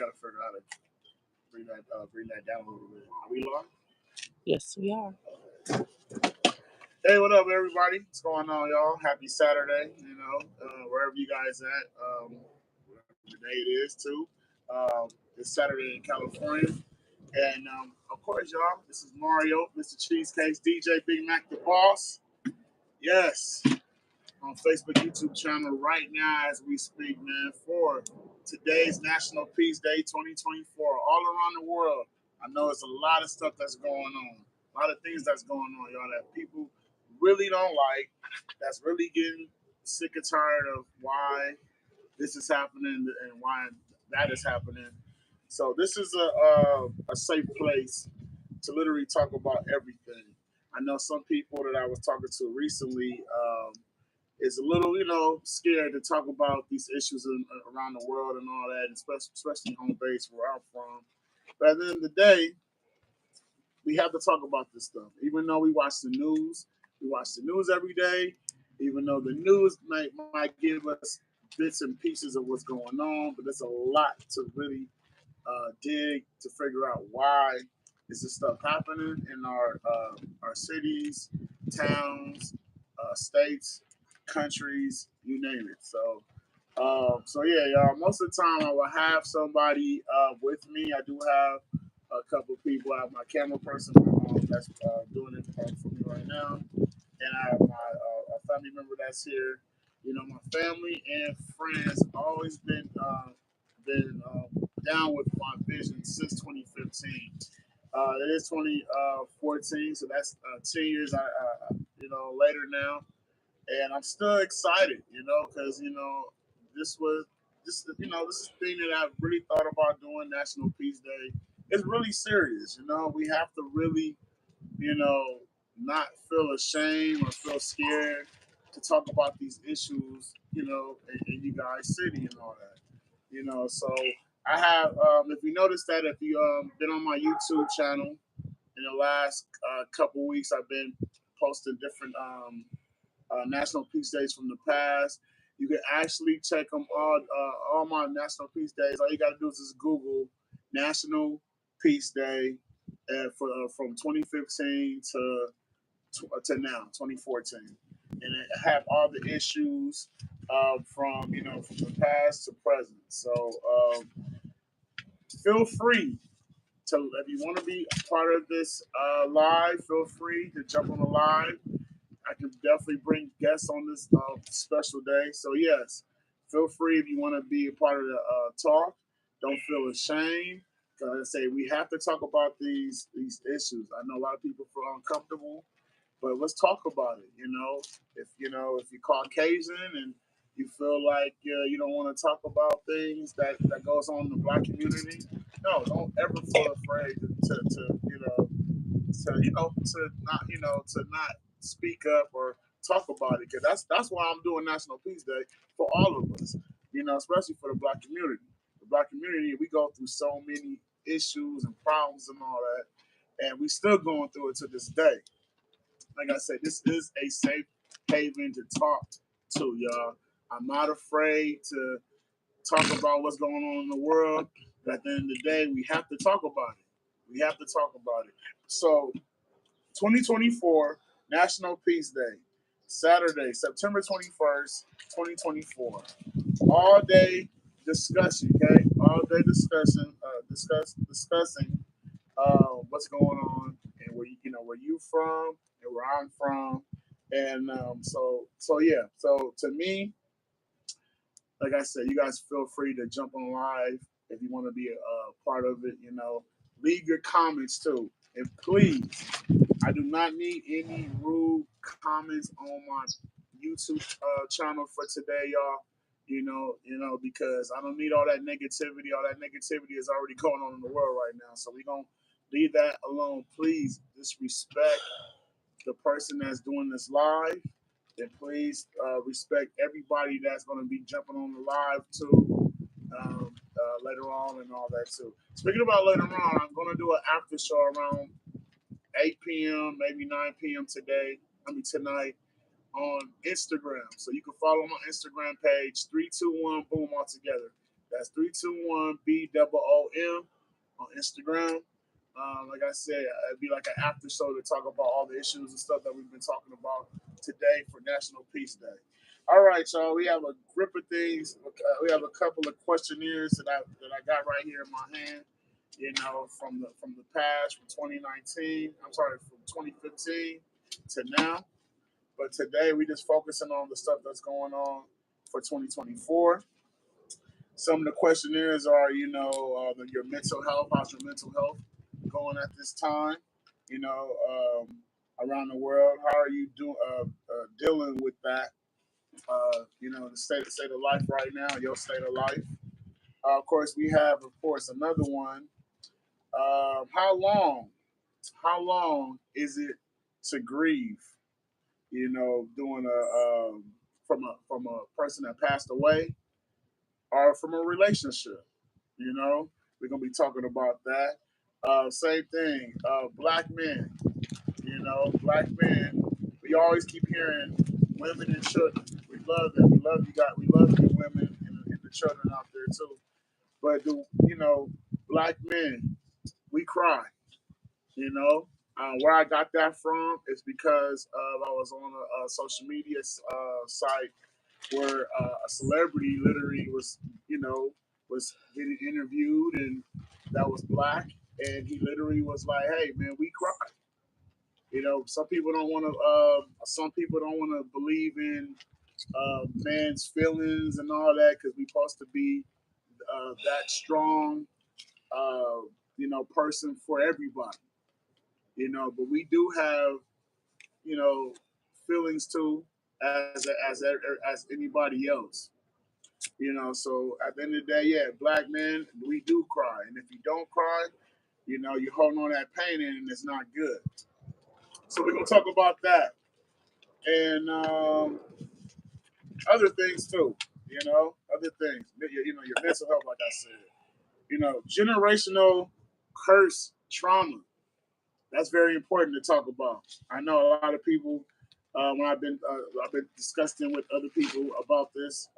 gotta figure out how to bring that down a little bit. Are we live? Yes, we are. Hey, what up, everybody? What's going on, y'all? Happy Saturday. Wherever you guys at, whatever the day it is, too. It's Saturday in California, and of course, y'all, this is Mario, Mrcheesakakes, DJ Big-Mac Theboss. Yes, on Facebook, YouTube channel right now as we speak, man, for today's National Peace Day 2024 all around the world. I know it's a lot of stuff that's going on, a lot of things that's going on, y'all, that people really don't like, that's really getting sick and tired of why this is happening and why that is happening. So this is a safe place to literally talk about everything. I know some people that I was talking to recently is a little, scared to talk about these issues around the world and all that, especially home base where I'm from. But at the end of the day, we have to talk about this stuff. Even though we watch the news every day. Even though the news might give us bits and pieces of what's going on, but there's a lot to really dig to figure out why is this stuff happening in our cities, towns, states, countries, you name it. So yeah, y'all. Most of the time, I will have somebody with me. I do have a couple of people. I have my camera person that's doing it for me right now, and I have my a family member that's here. My family and friends always been down with my vision since 2015. It is 2014, so that's 10 years. Later now, and I'm still excited. Because this was this is the thing that I've really thought about doing National Peace Day. It's really serious. We have to really not feel ashamed or feel scared to talk about these issues, in you guys' city and all that. So I have, if you notice that, if you been on my YouTube channel in the last couple weeks, I've been posting different National Peace Days from the past. You can actually check them all my National Peace Days. All you got to do is just Google National Peace Day from 2015 to now, 2014, and it have all the issues from the past to present. So feel free to, if you want to be a part of this live, feel free to jump on the live. I can definitely bring guests on this special day. So yes, feel free if you want to be a part of the talk. Don't feel ashamed. Because I say we have to talk about these issues. I know a lot of people feel uncomfortable, but let's talk about it. If you're Caucasian and you feel like you don't want to talk about things that goes on in the Black community, no, don't ever feel afraid to not speak up or talk about it, because that's why I'm doing National Peace Day for all of us. Especially for the Black community. The Black community, we go through so many issues and problems and all that, and we still going through it to this day. Like I said, this is a safe haven to talk to, y'all. I'm not afraid to talk about what's going on in the world, but at the end of the day, we have to talk about it. We have to talk about it. So 2024 National Peace Day, Saturday, September 21st, 2024. All day discussion, okay? All day discussion, discussing what's going on and where you from and where I'm from, and so yeah. So to me, like I said, you guys feel free to jump on live if you want to be a part of it. Leave your comments too, and please, I do not need any rude comments on my YouTube channel for today, y'all. Because I don't need all that negativity. All that negativity is already going on in the world right now. So we're gonna leave that alone. Please just respect the person that's doing this live, and please respect everybody that's going to be jumping on the live too later on and all that too. Speaking about later on, I'm going to do an after show around 8 p.m., maybe 9 p.m. tonight on Instagram. So you can follow my Instagram page, 321 Boom Altogether. That's 321BOOM on Instagram. Like I said, it'd be like an after show to talk about all the issues and stuff that we've been talking about today for National Peace Day. All right, y'all. We have a grip of things. We have a couple of questionnaires that I got right here in my hand. You know, from the past, from 2019. I'm sorry, from 2015 to now. But today we just focusing on the stuff that's going on for 2024. Some of the questionnaires are, your mental health. How's your mental health going at this time? You know, around the world, how are you dealing with that? The state of life right now, your state of life. Of course, we have, of course, another one. How long? How long is it to grieve? Doing from a person that passed away or from a relationship. We're gonna be talking about that. Same thing. Black men. Black men. We always keep hearing women and children. We love them. We love you guys. We love you, women and the children out there too. But black men, we cry. Where I got that from is because I was on a social media site where a celebrity literally was getting interviewed, and that was black, and he literally was like, "Hey, man, we cry." Some people don't want to. Some people don't want to believe in man's feelings and all that because we're supposed to be that strong, person for everybody. But we do have, you know, feelings too, as anybody else. So at the end of the day, yeah, black men, we do cry, and if you don't cry, you're holding on that pain in, and it's not good. So we're gonna talk about that and other things too. Other things. Your mental health, like I said. Generational curse trauma. That's very important to talk about. I know a lot of people when I've been discussing with other people about this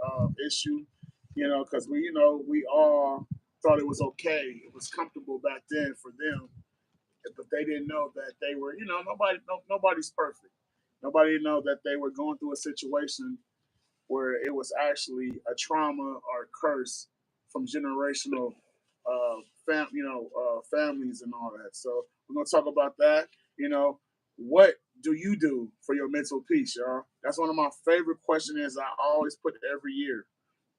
issue, because we all thought it was okay, it was comfortable back then for them, but they didn't know that they were, nobody's perfect. Nobody know that they were going through a situation where it was actually a trauma or a curse from generational families and all that. So we're gonna talk about that. What do you do for your mental peace, y'all? That's one of my favorite questions I always put every year.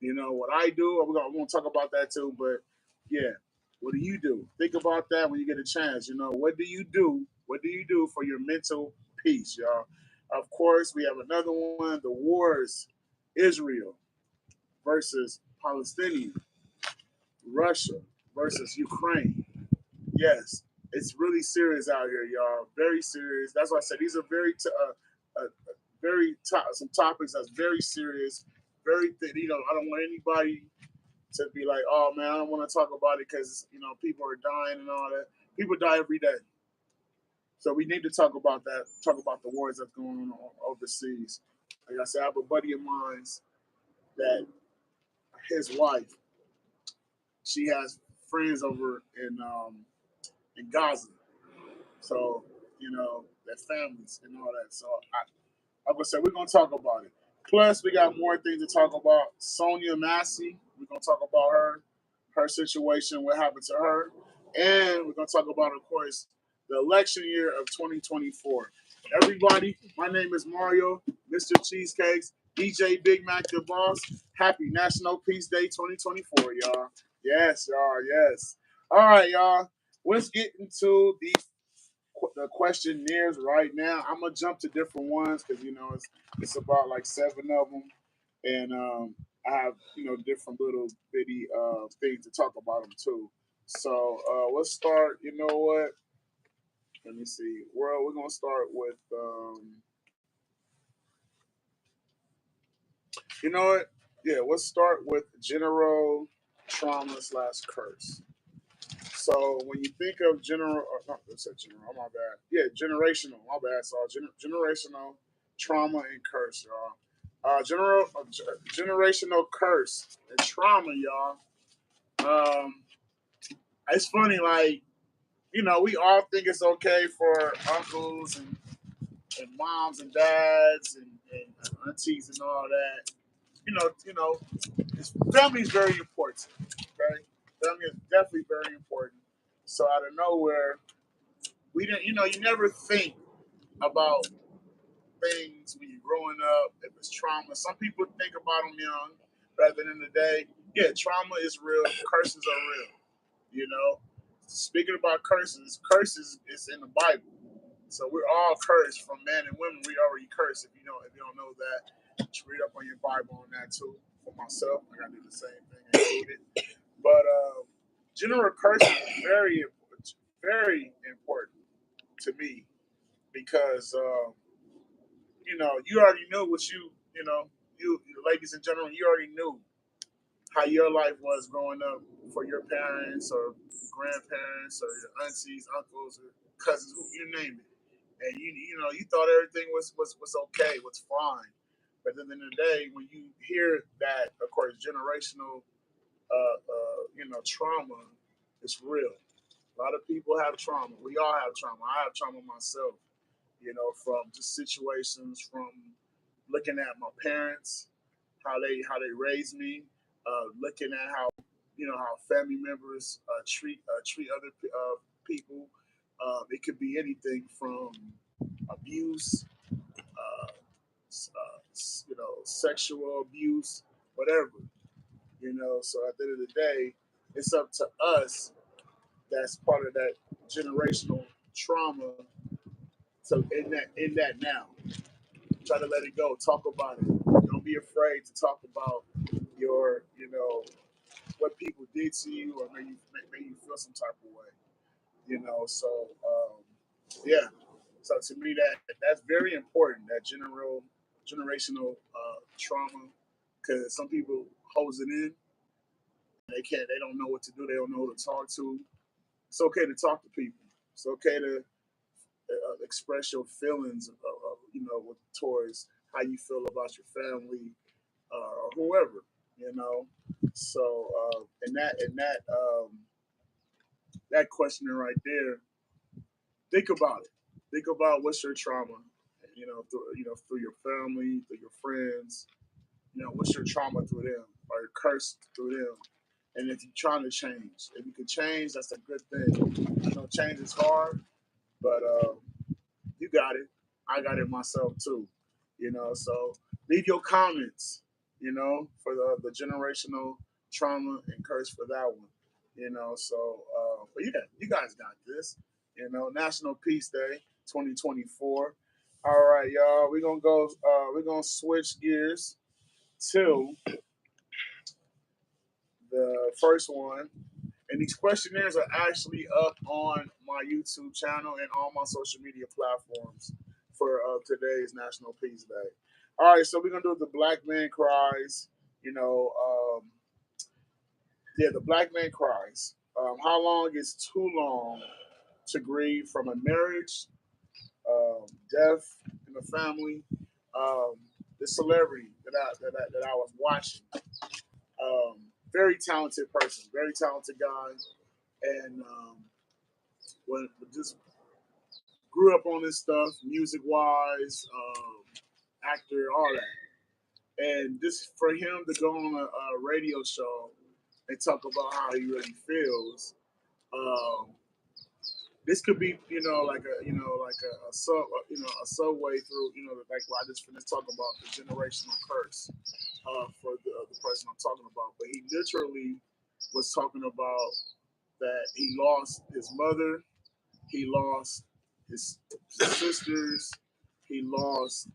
What I do, we're gonna talk about that too, but yeah, what do you do? Think about that when you get a chance. What do you do? What do you do for your mental peace, y'all? Of course, we have another one, the wars, Israel versus Palestinian, Russia versus Ukraine. Yes, it's really serious out here, y'all. Very serious. That's why I said these are some topics that's very serious. Very, I don't want anybody to be like, oh man, I don't want to talk about it because people are dying and all that. People die every day, so we need to talk about that. Talk about the wars that's going on overseas. Like I said, I have a buddy of mine that his wife, she has friends over in Gaza. So, their families and all that. So I'm gonna say we're gonna talk about it. Plus, we got more things to talk about. Sonia Massey, we're gonna talk about her situation, what happened to her, and we're gonna talk about, of course, the election year of 2024. Everybody, my name is Mario, Mrcheesakes, DJ Big-Mac Theboss. Happy National Peace Day 2024, y'all. Yes, y'all. Yes. All right, y'all. Let's get into the questionnaires right now. I'm gonna jump to different ones because it's about like 7 of them, and I have different little bitty things to talk about them too. So let's start. You know what? Let me see. Well, we're gonna start with you know what? Yeah, let's start with general trauma slash curse. So when you think of general, or not, let's say general. Oh, my bad. Yeah, generational. My bad. So generational trauma and curse, y'all. Generational curse and trauma, y'all. It's funny, like, we all think it's okay for uncles and moms and dads and aunties and all that. Family is very important. Okay, family is definitely very important. So out of nowhere, we didn't. You never think about things when you're growing up. If it's trauma, some people think about them young, rather than the day. Yeah, trauma is real. Curses are real. You know, speaking about curses is in the Bible. So we're all cursed from men and women. We already cursed. If you don't know that, just read up on your Bible on that too. For myself, I gotta do the same thing and read it. But general curses is very important to me because you already knew what you ladies and gentlemen, you already knew how your life was growing up for your parents or grandparents or your aunties, uncles, or cousins, who you name it. And you thought everything was okay, was fine. But then in the day, when you hear that, of course, generational, trauma is real. A lot of people have trauma. We all have trauma. I have trauma myself. From just situations, from looking at my parents, how they raised me, looking at how family members treat other people. It could be anything from abuse, sexual abuse, whatever. So at the end of the day, it's up to us. That's part of that generational trauma. So in that now, try to let it go. Talk about it. Don't be afraid to talk about your, what people did to you or made you feel some type of way. So yeah. So to me, that's very important. That generational trauma, because some people holds it in. They can't. They don't know what to do. They don't know who to talk to. It's okay to talk to people. It's okay to express your feelings, towards how you feel about your family or whoever. You know. So that questioning right there, think about it. Think about what's your trauma. Through your family, through your friends. What's your trauma through them or your curse through them. And if you're trying to change, if you can change, that's a good thing. I know change is hard, but you got it. I got it myself too. So leave your comments, for the generational trauma and curse for that one. But yeah, you guys got this. National Peace Day 2024. All right, y'all. We're gonna go. We're gonna switch gears to the first one. And these questionnaires are actually up on my YouTube channel and all my social media platforms for today's National Peace Day. All right, so we're gonna do the Black Man Cries. The Black Man Cries. How long is too long to grieve from a marriage, death in the family? Um, the celebrity that I was watching. Very talented person, very talented guy, and when just grew up on this stuff, music wise, actor, all that, and just for him to go on a radio show and talk about how he really feels. Um, this could be, a subway through, like what I just finished talking about the generational curse for the person I'm talking about. But he literally was talking about that he lost his mother, he lost his sisters, he lost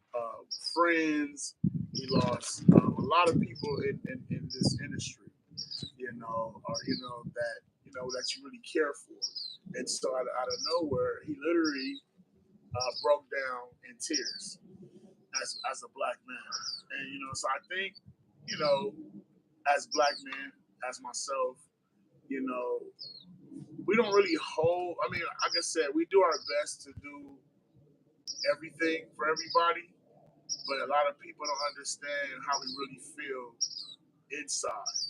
friends, he lost a lot of people in this industry, or that you really care for. And so out of nowhere, he literally broke down in tears as a black man. And so I think, as black men, as myself, you know, we don't really hold. I mean, like I said, we do our best to do everything for everybody, but a lot of people don't understand how we really feel inside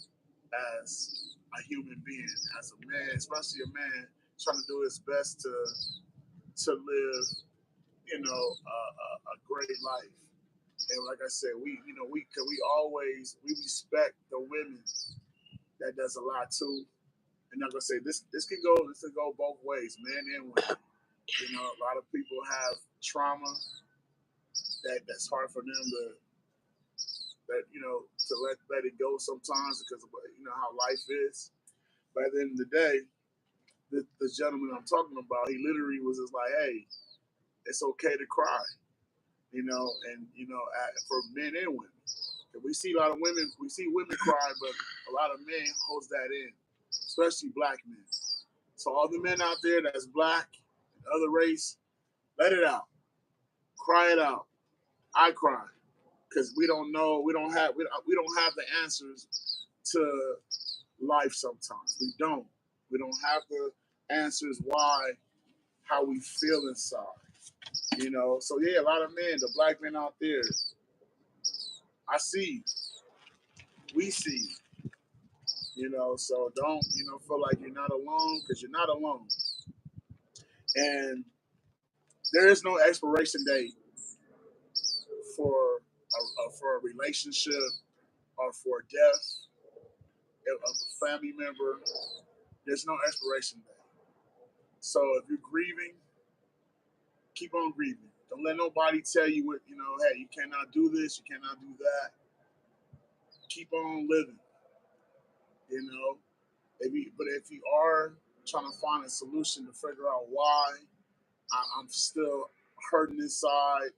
as a human being, as a man, especially a man trying to do his best to live, a great life. And like I said, we always we respect the women that does a lot too. And I'm gonna say this can go both ways, men and women. A lot of people have trauma that's hard for them to let it go sometimes because of how life is. But at the end of the day, the gentleman I'm talking about, he literally was just like, hey, it's okay to cry, and for men and women. We see a lot of women, we see women cry, but a lot of men holds that in, especially black men. So all the men out there that's black, other race, let it out, cry it out. I cry because we don't know, we don't have the answers to life. Sometimes we don't have the answers why, how we feel inside. So yeah, a lot of men, the black men out there, I see, we see. So don't feel like you're not alone because you're not alone. And there is no expiration date for a relationship or for death of a family member. There's no expiration date. So if you're grieving, keep on grieving. Don't let nobody tell you hey, you cannot do this, you cannot do that. Keep on living. You know, if you are trying to find a solution to figure out why I'm still hurting inside,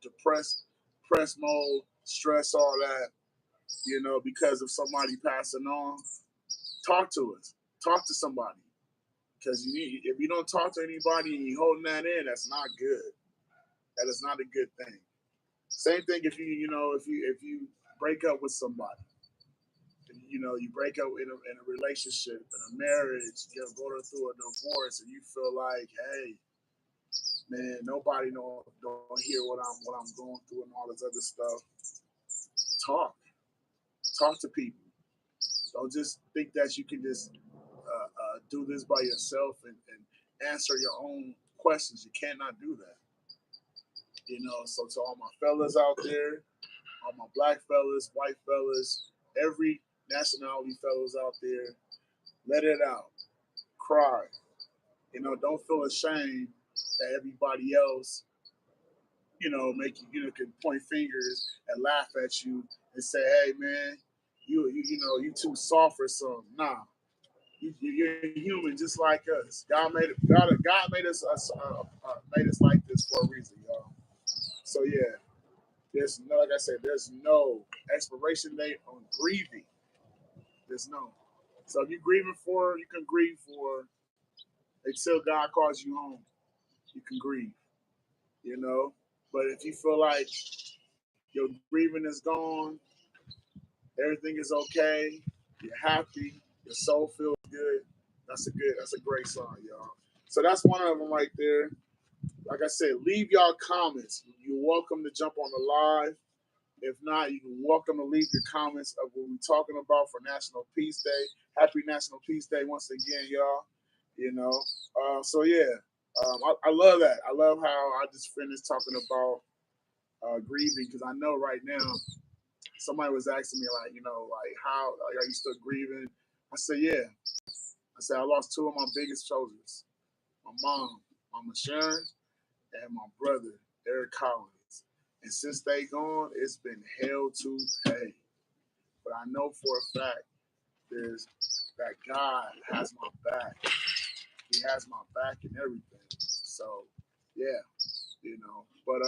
depressed, depressed mode, stress, all that, because of somebody passing on, talk to us. Talk to somebody. Because if you don't talk to anybody and you're holding that in, that's not good. That is not a good thing. Same thing if you break up with somebody. You break up in a relationship, in a marriage, you're going through a divorce, and you feel like, hey, man, nobody don't hear what I'm going through and all this other stuff. Talk, talk to people. Don't just think that you can just do this by yourself and answer your own questions. You cannot do that. So to all my fellas out there, all my black fellas, white fellas, every nationality fellas out there, let it out. Cry. Don't feel ashamed that everybody else, make can point fingers and laugh at you and say, "Hey, man, you too soft or something." Nah, you're human just like us. God made us like this for a reason, y'all. So yeah, like I said, there's no expiration date on grieving. There's no. So if you're grieving you can grieve for until God calls you home. You can grieve, you know. But if you feel like your grieving is gone, everything is okay, you're happy, your soul feels good. That's a great song, y'all. So that's one of them right there. Like I said, leave y'all comments. You're welcome to jump on the live. If not, you're welcome to leave your comments of what we're talking about for National Peace Day. Happy National Peace Day once again, y'all. So yeah, I love that. I love how I just finished talking about grieving because I know right now somebody was asking me like how are you still grieving? I said yeah. I said I lost two of my biggest soldiers, my mom, Mama Sharon, and my brother, Eric Collins. And since they gone, it's been hell to pay. But I know for a fact there's that God has my back. He has my back and everything. So yeah, But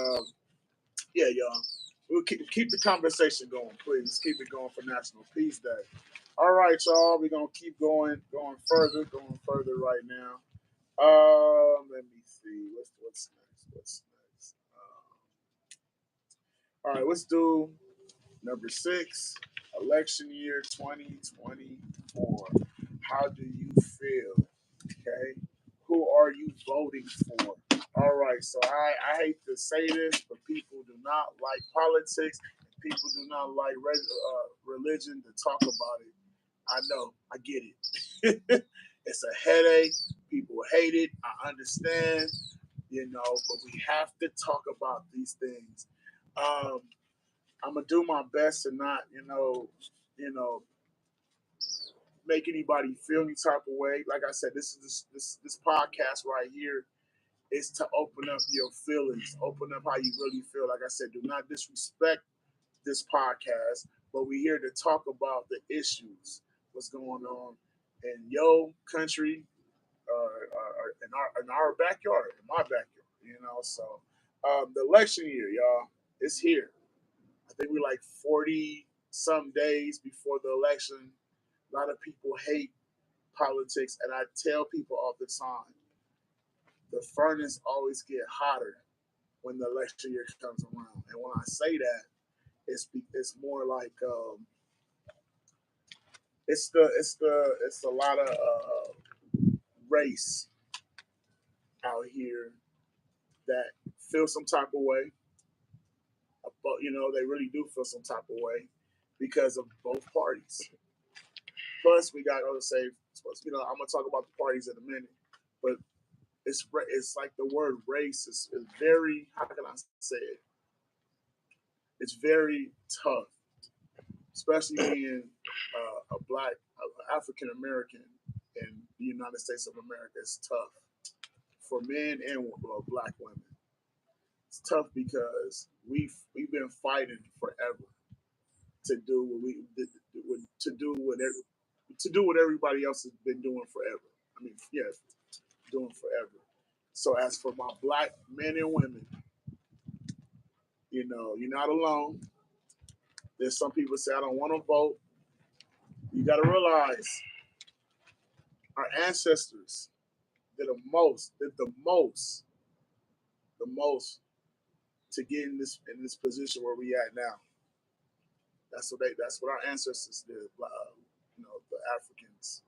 yeah, y'all. We'll keep the conversation going, please. Let's keep it going for National Peace Day. All right, y'all. We're gonna keep going further right now. Let me see. What's next? What's next? All right, let's do number 6, election year 2024. How do you feel? Okay, who are you voting for? All right, so I hate to say this, but people do not like politics. People do not like religion to talk about it. I know. I get it. It's a headache. People hate it. I understand. But we have to talk about these things. I'm gonna do my best to not, you know, make anybody feel any type of way. Like I said, this podcast right here is to open up your feelings, open up how you really feel. Like I said, do not disrespect this podcast, but we're here to talk about the issues, what's going on in your country, in our backyard, in my backyard. So the election year, y'all, it's here. I think we're like 40 some days before the election. A lot of people hate politics, and I tell people all the time, the furnace always get hotter when the election year comes around. And when I say that, it's more like it's a lot of race out here that feel some type of way. But they really do feel some type of way because of both parties. Plus, we got other say, I'm gonna talk about the parties in a minute, but it's like the word race is very, how can I say it? It's very tough, especially being a black African American in the United States of America. It's tough for men and black women. It's tough because we've been fighting forever to do what everybody else has been doing forever. I mean, yes, doing forever. So as for my black men and women, you're not alone. There's some people say I don't want to vote. You got to realize our ancestors did the most to get in this position where we at now. That's what our ancestors did. The Africans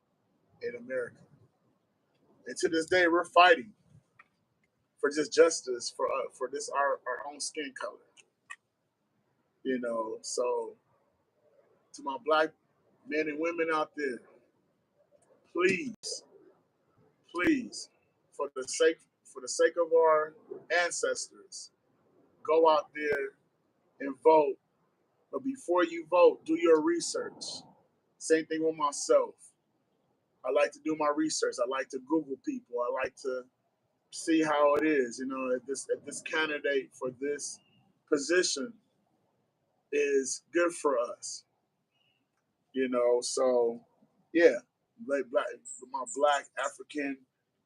in America, and to this day we're fighting for just justice for this our own skin color. So to my black men and women out there, please, please, for the sake of our ancestors, go out there and vote. But before you vote, do your research. Same thing with myself. I like to do my research. I like to Google people. I like to see how it is. If this candidate for this position is good for us. So yeah, my black African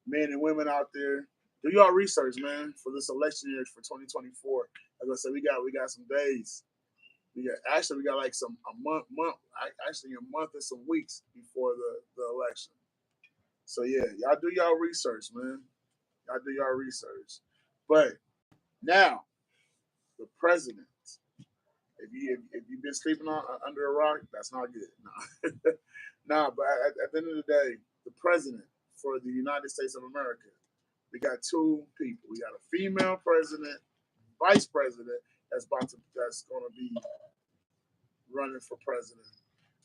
men and women out there, do y'all research, man, for this election year for 2024. Like I said, we got some days. We got like a month and some weeks before the election. So yeah, y'all do y'all research, man. Y'all do y'all research. But now, the president. If you've been sleeping under a rock, that's not good. No. Nah, but at the end of the day, the president for the United States of America, we got two people. We got a female president, vice president that's going to be running for president,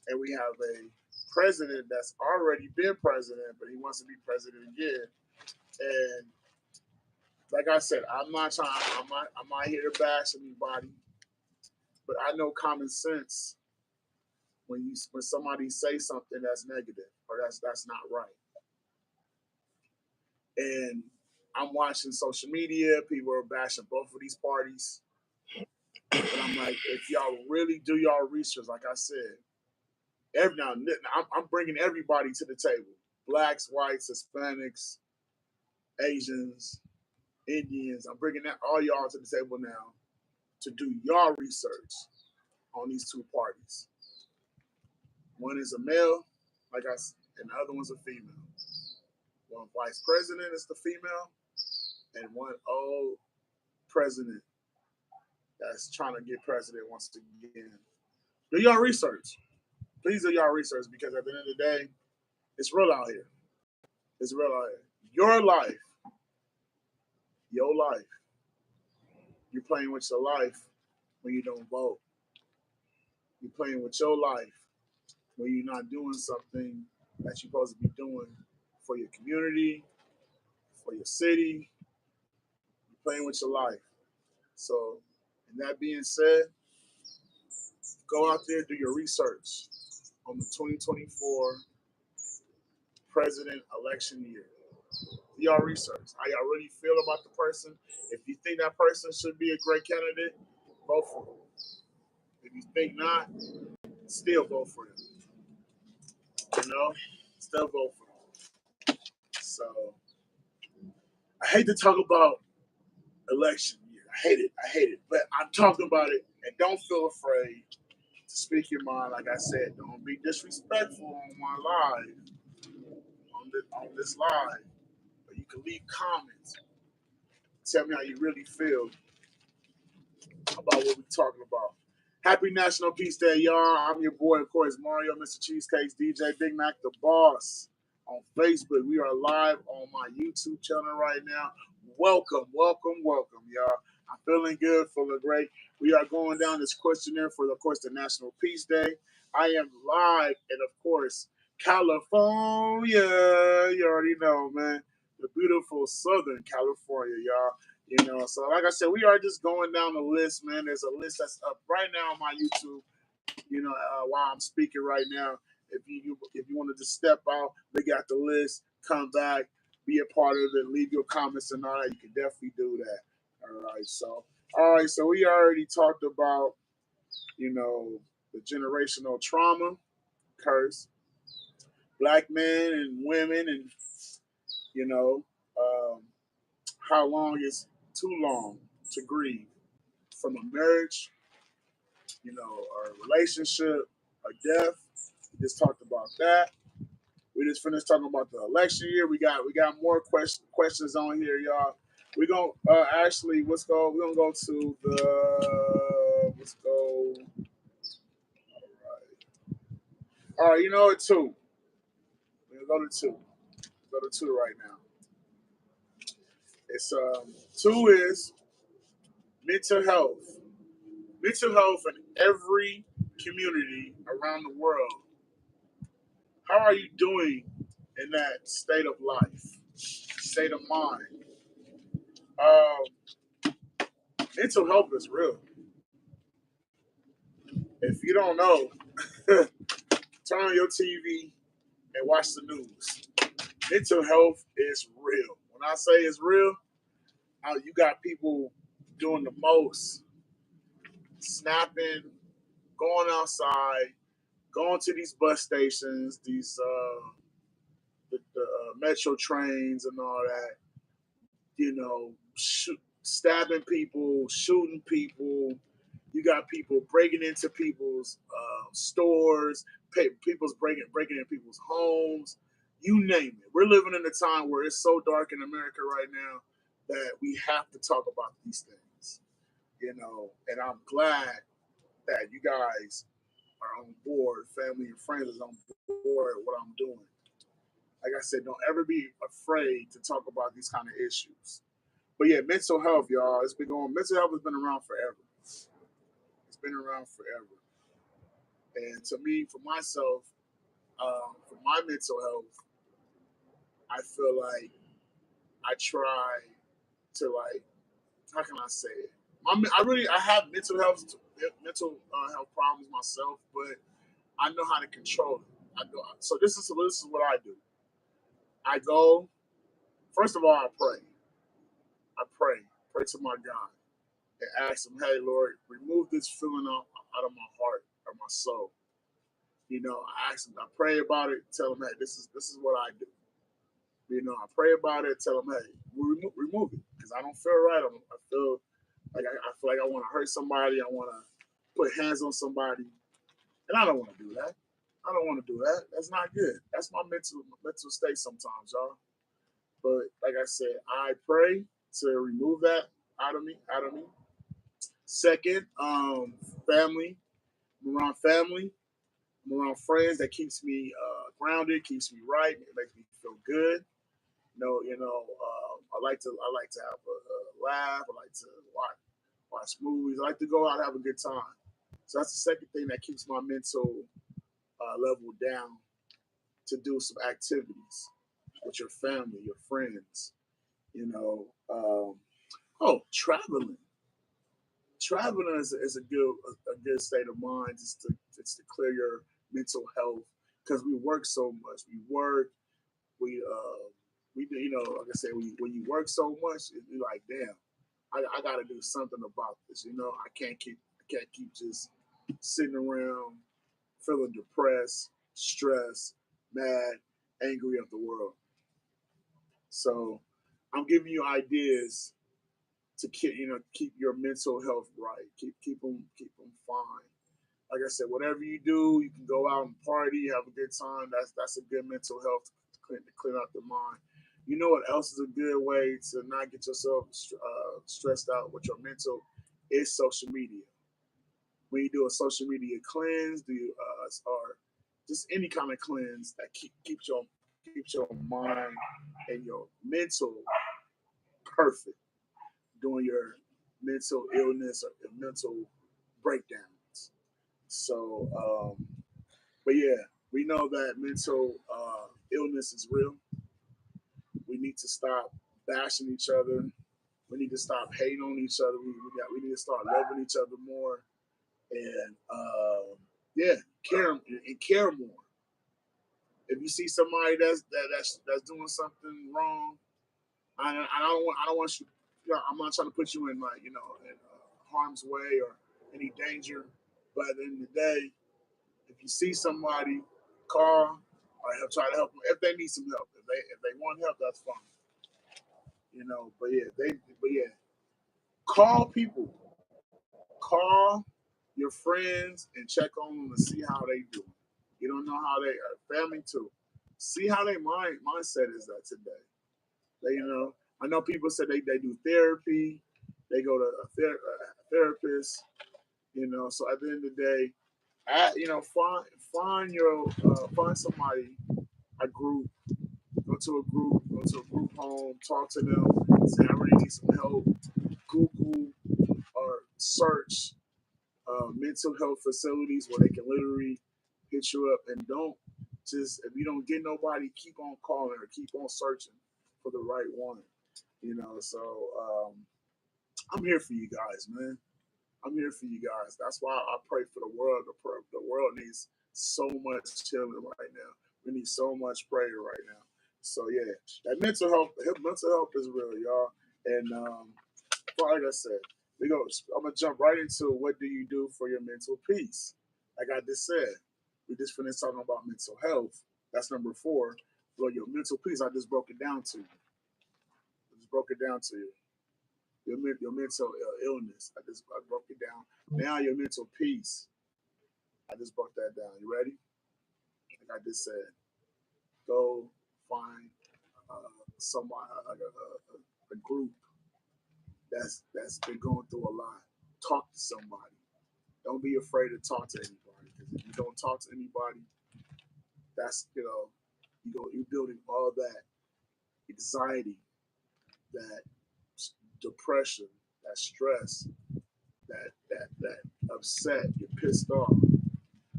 and we have a president that's already been president, but he wants to be president again. And like I said, I'm not here to bash anybody, but I know common sense when somebody say something that's negative or that's not right. And I'm watching social media, people are bashing both of these parties. But I'm like, if y'all really do y'all research, like I said, I'm bringing everybody to the table: blacks, whites, Hispanics, Asians, Indians. I'm bringing all y'all to the table now to do y'all research on these two parties. One is a male, like I said, and the other one's a female. One vice president is the female, and one old president that's trying to get president once again. Do y'all research. Please do y'all research, because at the end of the day, it's real out here. It's real out here. Your life. You're playing with your life when you don't vote. You're playing with your life when you're not doing something that you're supposed to be doing for your community, for your city, you're playing with your life. So, and that being said, go out there, do your research on the 2024 president election year. Do y'all research. How y'all really feel about the person. If you think that person should be a great candidate, vote for him. If you think not, still vote for him. You know, still vote for him. So I hate to talk about election year. I hate it. I hate it. But I'm talking about it, and don't feel afraid to speak your mind. Like I said, don't be disrespectful on my live, on this live. But you can leave comments. Tell me how you really feel about what we're talking about. Happy National Peace Day, y'all. I'm your boy, of course, Mario, Mrcheesakakes, DJ Big-Mac Theboss. On Facebook, we are live on my YouTube channel right now. Welcome, welcome, welcome, y'all. I'm feeling good, feeling great. We are going down this questionnaire for, of course, the National Peace Day. I am live in, of course, California. You already know, man. The beautiful Southern California, y'all. You know, so like I said, we are just going down the list, man. There's a list that's up right now on my YouTube. You know, while I'm speaking right now, if you want to just step out, look at the list, come back, be a part of it, leave your comments and all that. You can definitely do that. All right. So we already talked about, you know, the generational trauma, curse, black men and women, and you know, how long is too long to grieve from a marriage, you know, or a relationship, a death. We just talked about that. We just finished talking about the election year. We got more questions on here, y'all. We're gonna actually we're gonna go to the let's go. All right, you know what, two. We're gonna go to two. Go to two right now. It's two is mental health. Mental health in every community around the world. How are you doing in that state of life, state of mind? Mental health is real. If you don't know, turn on your TV and watch the news. Mental health is real. When I say it's real, you got people doing the most, snapping, going outside, going to these bus stations, these the metro trains and all that. You know, stabbing people, shooting people. You got people breaking into people's stores, people's breaking in people's homes. You name it. We're living in a time where it's so dark in America right now that we have to talk about these things. You know, and I'm glad that you guys are on board, family and friends is on board with what I'm doing. Like I said, don't ever be afraid to talk about these kind of issues. But yeah, mental health, y'all. It's been going. Mental health has been around forever. It's been around forever. And to me, for myself, for my mental health, I feel like I try to like. How can I say it? I have mental health problems myself, but I know how to control it. I know. So this is what I do. I go. First of all, I pray. Pray to my God, and ask Him, "Hey, Lord, remove this feeling out of my heart or my soul." You know, I ask Him, I pray about it, tell Him, "Hey, this is what I do." You know, I pray about it, tell Him, "Hey, remove it," because I don't feel right. I feel like I want to hurt somebody. I want to put hands on somebody, and I don't want to do that. I don't want to do that. That's not good. That's my mental state sometimes, y'all. But like I said, I pray to remove that out of me. Second, family. I'm around family. I'm around friends that keeps me grounded, keeps me right. It makes me feel good. I like to have a laugh. I like to watch movies. I like to go out and have a good time. So that's the second thing that keeps my mental level down to do some activities with your family, your friends. You know, traveling. Traveling is a good state of mind just to clear your mental health because we work so much. We like I said, when you work so much, you're like, damn, I got to do something about this. I can't keep just sitting around feeling depressed, stressed, mad, angry at the world. So I'm giving you ideas to keep your mental health right, keep them fine. Like I said, whatever you do, you can go out and party, have a good time. That's a good mental health to clean out the mind. You know what else is a good way to not get yourself stressed out with your mental is social media. When you do a social media cleanse, do you or just any kind of cleanse that keeps your mind and your mental perfect during your mental illness or your mental breakdowns. So, but yeah, we know that mental illness is real. We need to stop bashing each other. We need to stop hating on each other. We need to start loving each other more and yeah, care more. If you see somebody that's doing something wrong, I don't want you. I'm not trying to put you in in harm's way or any danger. But at the end of the day, if you see somebody, call or try to help them if they need some help. If they want help, that's fine. But yeah, call people, call your friends and check on them and see how they do. You don't know how they family too. See how their mindset is at today. I know people say they do therapy, they go to a therapist. So at the end of the day, find somebody, a group, go to a group home, talk to them, say I really need some help. Google or search mental health facilities where they can literally hit you up and don't just if you don't get nobody, keep on calling or keep on searching for the right one. So I'm here for you guys, man. I'm here for you guys. That's why I pray for the world. The world needs so much healing right now. We need so much prayer right now. So yeah, that mental health is real, y'all. And like I said, I'm gonna jump right into what do you do for your mental peace. Like I just said, we just finished talking about mental health. That's number 4. For your mental peace, I just broke it down to you. I just broke it down to you. Your mental illness. I broke it down. Now your mental peace. I just broke that down. You ready? Like I just said, go find someone, a group that's been going through a lot. Talk to somebody. Don't be afraid to talk to anybody. Because if you don't talk to anybody, that's you're building all that anxiety, that depression, that stress, that upset. You're pissed off.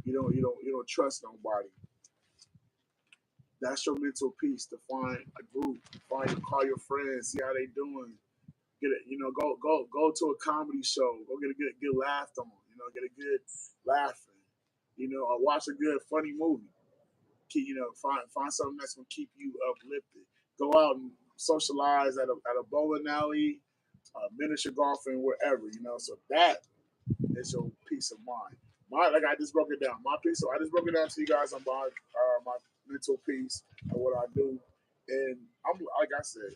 You don't trust nobody. That's your mental peace to find a group, call your friends, see how they doing. Get it, go to a comedy show, go get a good laugh on, get a good laughing, or watch a good funny movie. Find something that's gonna keep you uplifted. Go out and socialize at a bowling alley, miniature golfing, wherever. So that is your peace of mind. Like I just broke it down. I just broke it down to you guys on my mental peace and what I do. And I'm like I said,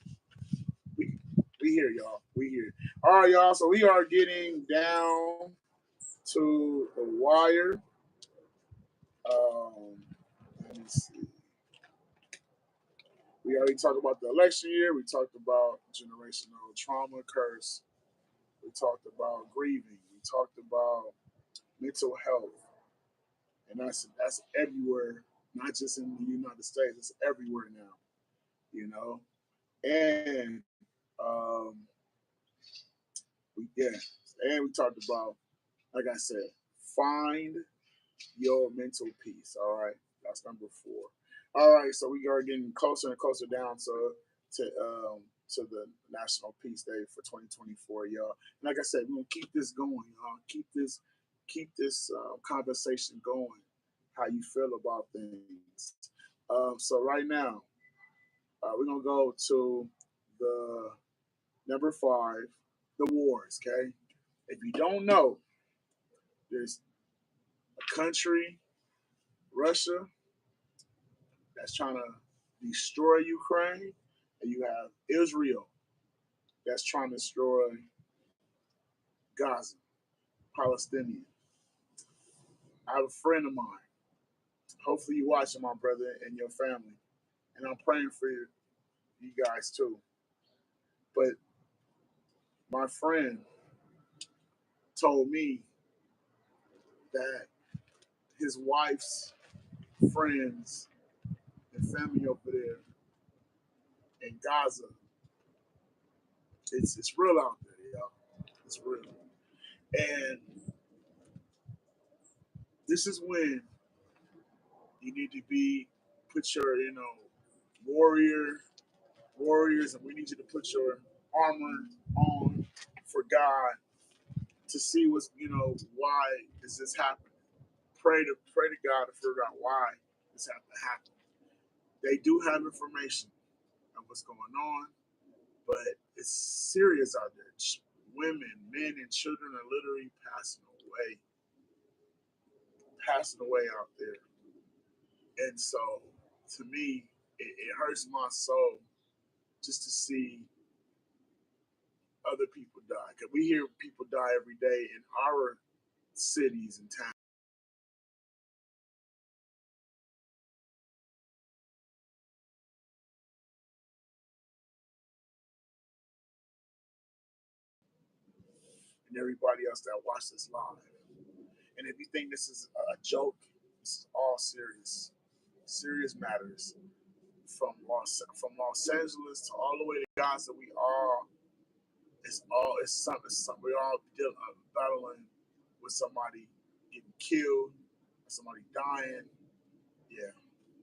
we we here, y'all. We here. All right, y'all. So we are getting down to the wire. Um, let me see. We already talked about the election year. We talked about generational trauma curse. We talked about grieving. We talked about mental health, and that's everywhere, not just in the United States. It's everywhere now, you know. And we yeah, and we talked about, like I said, find your mental peace. All right, that's number 4. All right, so we are getting closer and closer down to the National Peace Day for 2024, y'all. And like I said, we're gonna keep this going, y'all. Keep this conversation going. How you feel about things. So right now, we're gonna go to the number 5, the wars. Okay, if you don't know, there's a country, Russia, that's trying to destroy Ukraine, and you have Israel that's trying to destroy Gaza, Palestinian. I have a friend of mine. Hopefully, you watching, my brother, and your family, and I'm praying for you guys too. But my friend told me that his wife's friends and family over there in Gaza, it's real out there, y'all. It's real. And this is when you need to put your, warriors, and we need you to put your armor on for God to see why is this happening. Pray to God to figure out why this has to happen. They do have information of what's going on, but it's serious out there. Women, men, and children are literally passing away out there. And so, to me, it hurts my soul just to see other people die. Because we hear people die every day in our cities and towns. And everybody else that watch this live. And if you think this is a joke, this is all serious. Serious matters. From Los Angeles to all the way to Gaza, it's something. We all battling with somebody getting killed, somebody dying. Yeah.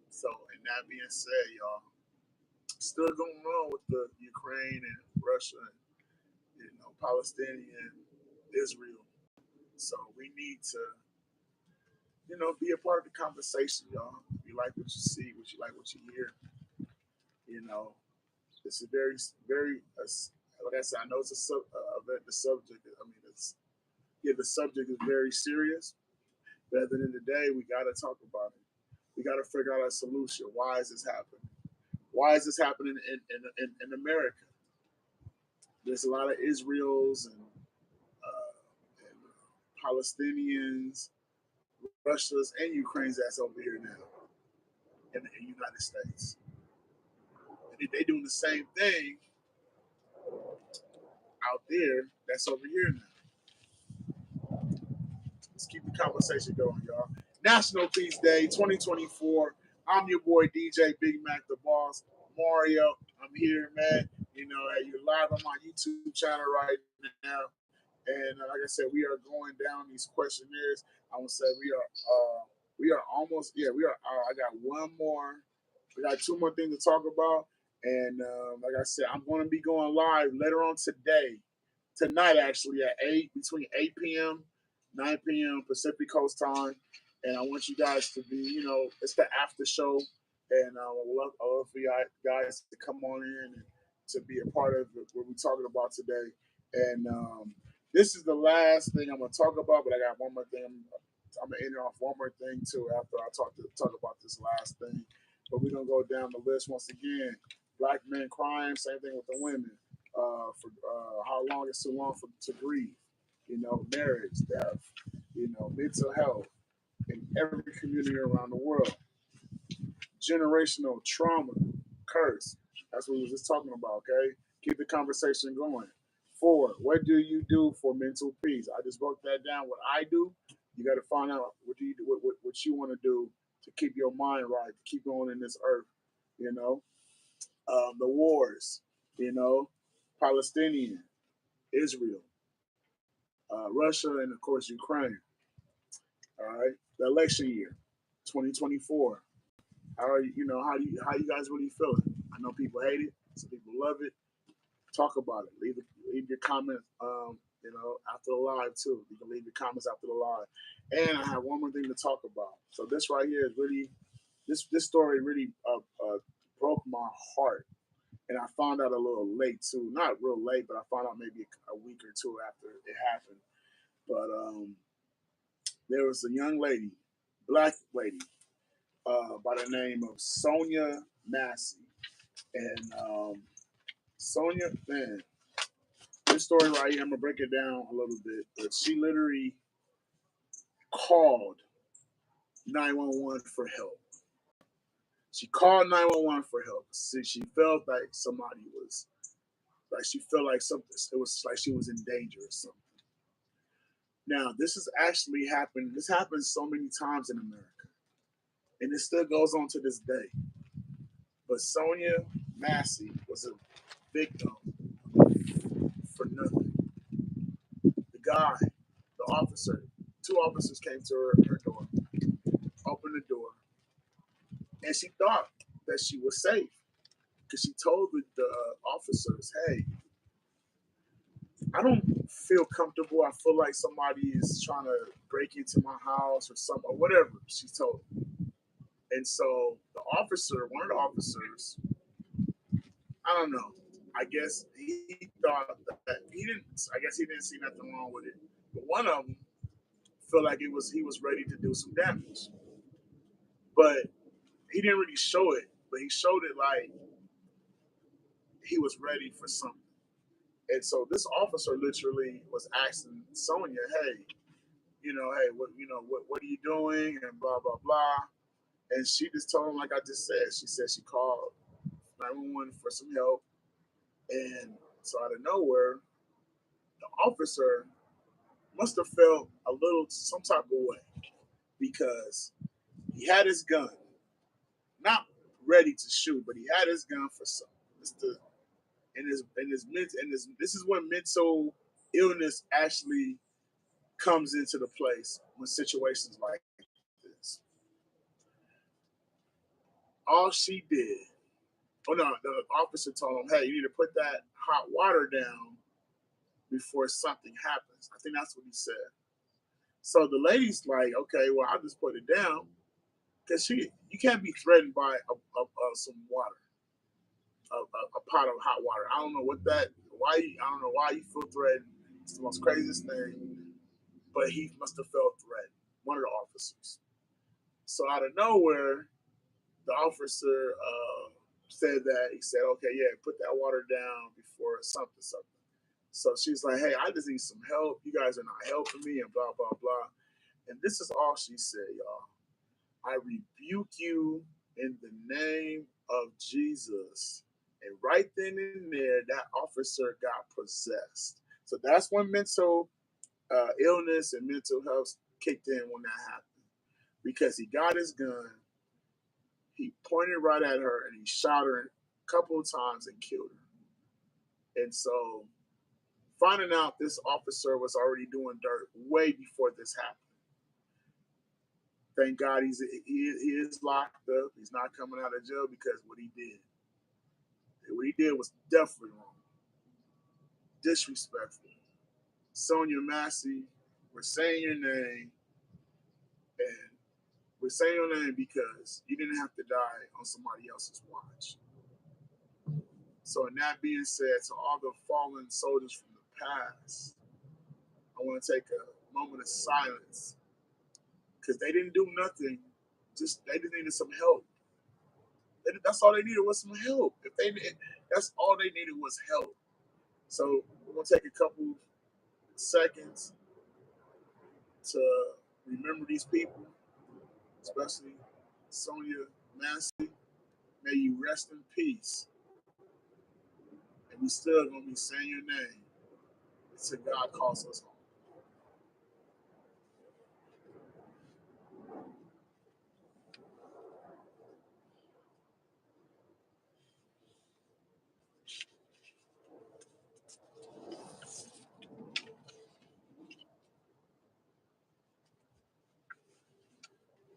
So, and that being said, y'all, still going on with the Ukraine and Russia, and, Palestinian, Israel. So we need to, be a part of the conversation, y'all. If you like what you see, what you like what you hear, this is very, very. Like I said, I know it's the subject. I mean, the subject is very serious. But at the end of the day, we got to talk about it. We got to figure out a solution. Why is this happening? Why is this happening in America? There's a lot of Israels and Palestinians, Russia's, and Ukraine's that's over here now in the United States. And they doing the same thing out there that's over here now. Let's keep the conversation going, y'all. National Peace Day 2024. I'm your boy DJ Big-Mac Theboss, Mario. I'm here, man. You're live on my YouTube channel right now. And like I said, we are going down these questionnaires. I would say we are almost, we are. I got one more. We got 2 more things to talk about. And like I said, I'm going to be going live later on tonight actually at between 8 p.m. 9 p.m. Pacific Coast time. And I want you guys to be, it's the after show. And I would love for you guys to come on in and to be a part of what we're talking about today. And this is the last thing I'm going to talk about, but I got one more thing. I'm going to end off one more thing too after I talk about this last thing. But we're going to go down the list once again. Black men crying, same thing with the women. For how long is too long to grieve? Marriage, death, mental health in every community around the world. Generational trauma, curse. That's what we were just talking about, okay? Keep the conversation going. 4, what do you do for mental peace? I just broke that down. What I do, you got to find out what do you do, what you want to do to keep your mind right, to keep going in this earth, the wars, Palestinian, Israel, Russia, and of course Ukraine. All right. the election year, 2024. How are how you guys really feeling? I know people hate it, some people love it. Talk about it. Leave your comments. After the live too. You can leave your comments after the live. And I have one more thing to talk about. So this right here is really this story really broke my heart, and I found out a little late too. Not real late, but I found out maybe a week or two after it happened. But there was a young lady, black lady, by the name of Sonia Massey, and Sonia, man, this story right here, I'm gonna break it down a little bit, but she literally called 911 for help. She called 911 for help. See, she felt like somebody was, like she felt like something, it was like she was in danger or something. Now, this has actually happened. This happens so many times in America, and it still goes on to this day. But Sonia Massey was a victim for nothing. The guy, the officer, two officers came to her door, opened the door, and she thought that she was safe because she told the officers, "Hey, I don't feel comfortable. I feel like somebody is trying to break into my house or something, or whatever." She told them. And so the officer, one of the officers, I don't know. I guess he thought that he didn't. I guess he didn't see nothing wrong with it. But one of them felt like he was ready to do some damage, but he didn't really show it. But he showed it like he was ready for something. And so this officer literally was asking Sonia, "Hey, hey, what are you doing?" And blah blah blah. And she just told him like I just said. She said she called 911 for some help, and so out of nowhere, the officer must have felt a little some type of way because he had his gun, not ready to shoot, but he had his gun for something. This is when mental illness actually comes into the place when situations like this. All she did, oh no, the officer told him, "Hey, you need to put that hot water down before something happens." I think that's what he said. So the lady's like, "Okay, well, I'll just put it down because you can't be threatened by some water, a pot of hot water. I don't know what that. I don't know why you feel threatened. It's the most craziest thing, but he must have felt threatened. One of the officers. So out of nowhere, the officer said that he said, "Okay, yeah, put that water down before something, something." So she's like, "Hey, I just need some help. You guys are not helping me," and blah blah blah. And this is all she said, y'all. "I rebuke you in the name of Jesus." And right then and there, that officer got possessed. So that's when mental illness and mental health kicked in when that happened. Because he got his gun, he pointed right at her, and he shot her a couple of times and killed her. And so finding out this officer was already doing dirt way before this happened. Thank God he is locked up. He's not coming out of jail because what he did. What he did was definitely wrong. Disrespectful. Sonia Massey, we're saying your name, and we're saying your name because you didn't have to die on somebody else's watch. So, in that being said, to all the fallen soldiers from the past, I want to take a moment of silence because they didn't do nothing. They just needed some help. That's all they needed was some help. That's all they needed was help. So we're gonna take a couple seconds to remember these people, especially Sonia Massey. May you rest in peace. And we still gonna be saying your name until God calls us home.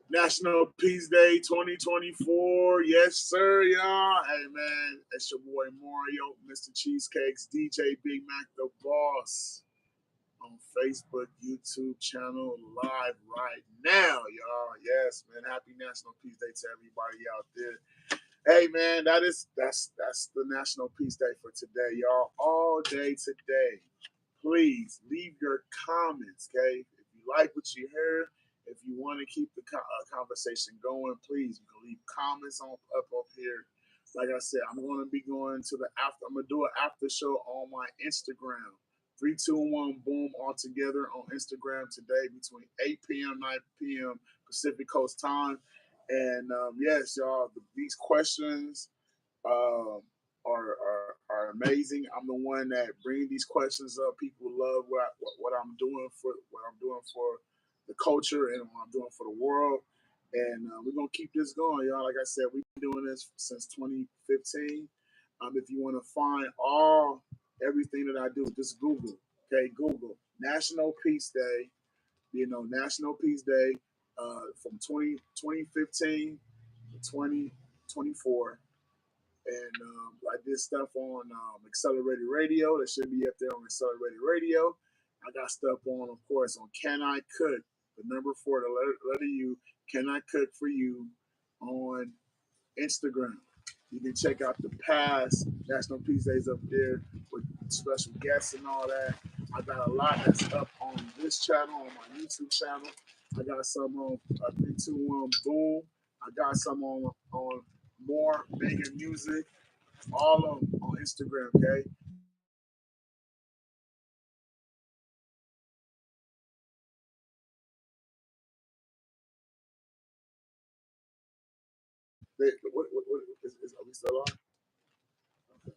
National Peace Day 2024. Yes, sir, y'all. Hey, man, it's your boy Mario, Mrcheesakakes, DJ Big-Mac Theboss on Facebook, YouTube channel, live right now, y'all. Yes, man. Happy National Peace Day to everybody out there. Hey, man, that's the National Peace Day for today, y'all. All day today. Please leave your comments, okay? If you like what you heard, if you want to keep the conversation going, please, you can leave comments up here. Like I said, I'm going to be going to the after. I'm going to do an after show on my Instagram. 321 Boom all together on Instagram today between 8 p.m. 9 p.m. Pacific Coast time. And yes, y'all, these questions are amazing. I'm the one that bring these questions up. People love what I'm doing for the culture and what I'm doing for the world. And we're gonna keep this going, y'all. Like I said, we've been doing this since 2015. If you want to find everything that I do, just Google. Okay, Google National Peace Day. National Peace Day from 2015 to 2024. And I did stuff on Accelerated Radio. That should be up there on Accelerated Radio. I got stuff on, of course, on Can I Cook, the number 4, the letter U, Can I Cook for You on Instagram. You can check out the past National Peace Days up there with special guests and all that. I got a lot that's up on this channel, on my YouTube channel. I got some on 321 Boom. I got some on More Bigger Music. All of them on Instagram, okay? Are we still on? Okay.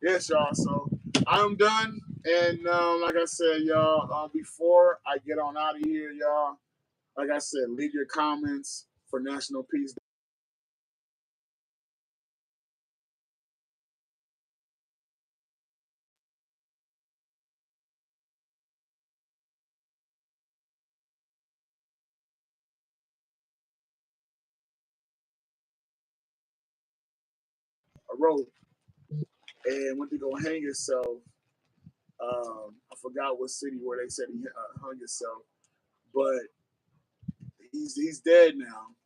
Yes, y'all. So I'm done. And like I said, y'all, before I get on out of here, y'all, like I said, leave your comments for National Peace Day. I wrote and went to go hang himself. I forgot what city where they said he hung himself, but he's dead now.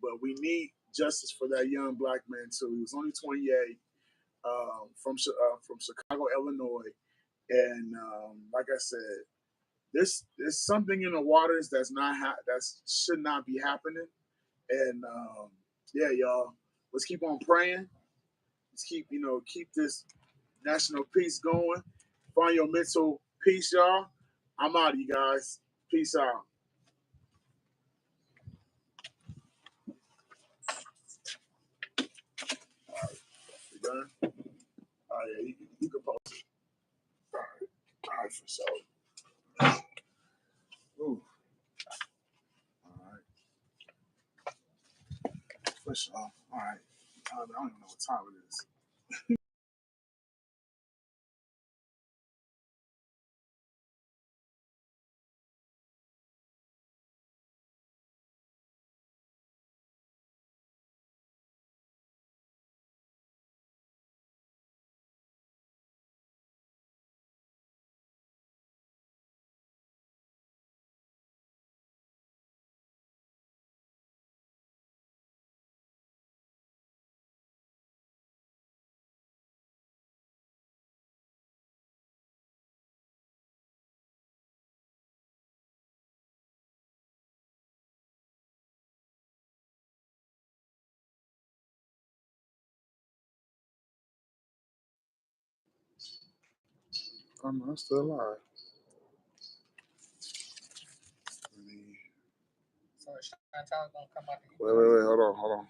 But we need justice for that young black man too. He was only 28, from Chicago, Illinois, and like I said, there's something in the waters that's that should not be happening. And yeah, y'all, let's keep on praying. Let's keep this national peace going. Find your mental peace, y'all. I'm out of you guys. Peace out. All right, you done? All right, yeah, you can post it. All right, for sure. Ooh. All right, for sure. All right. I don't even know what time it is. I'm still alive. Wait, hold on.